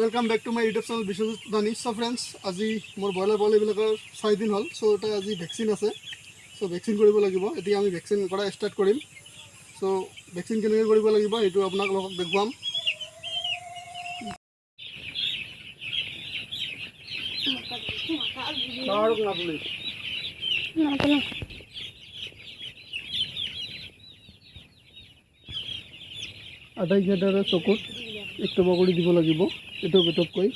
Welcome back to my YouTube channel Vishwajit Dani. So friends आज मोर broiler पोवालिबिलकर 6 दिन हल। सो এটা আজি ভ্যাকসিন আছে। सो ভ্যাকসিন কৰিব লাগিব। এতিয়া আমি ভ্যাকসিন কৰা স্টাर्ट কৰিম। सो ভ্যাকসিন কেনেকৈ কৰিব লাগিব এটো আপোনাক দেখুৱাম। নাৰক না পুলিশ না তো আটাই গেটারে চকুত একটু বগড়ি দিব লাগিব। এটো বেটক কই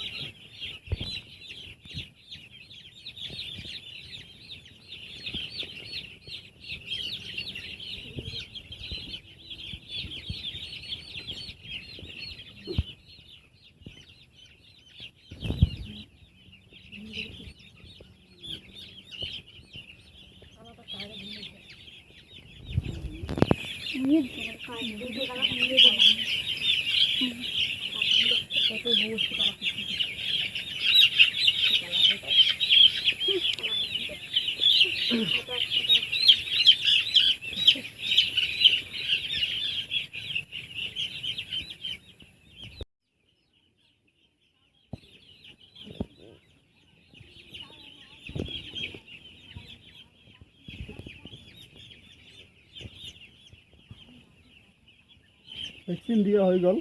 ভ্যাকসিন দিয়া হয়ে গেল।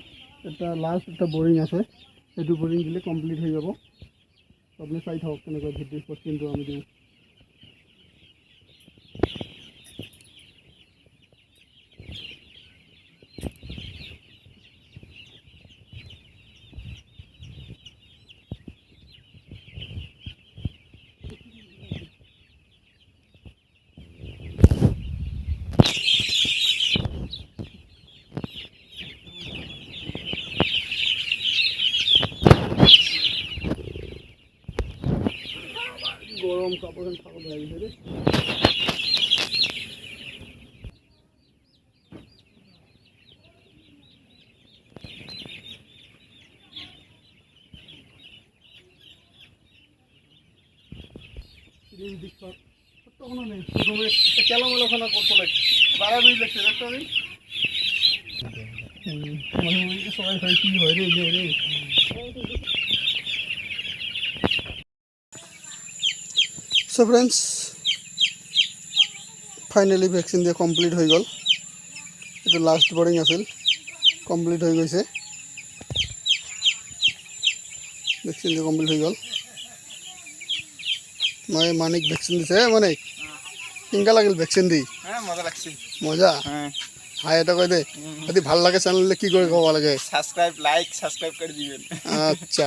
এটা লাস্ট একটা বোরিং আছে, এই বোরিং দিলে কমপ্লিট হয়ে যাব। আপনি চাই থাকক কেনেকৈ ভিডিও ভ্যাকসিনটো আমি দিওঁ। গরম কাপড় থাকতে লাগবে রে। দিন দিক তখন নেই তুমি কেলামলা খানা করতে লাগে। 12 মিনিট লাগছে দেখতে পারি। মানে ওই সবাই হয় কি হয় রে রে। सो फ्रेंड्स फाइनली वैक्सीन दिया कमप्लीट हो गल। ये लास्ट बोर्डिंग आसिल कमप्लीट हो गई। वैक्सीन दिया कमप्लीट हो गल। मैं मानिक वैक्सीन दिसे मानिक केंगा লাগিল वैक्सीन दी? मजा লাগছে। मजा हाय এটা কই দে যদি ভাল লাগে চ্যানেলে কি করে কবা লাগে? সাবস্ক্রাইব লাইক সাবস্ক্রাইব করে দিবেন। আচ্ছা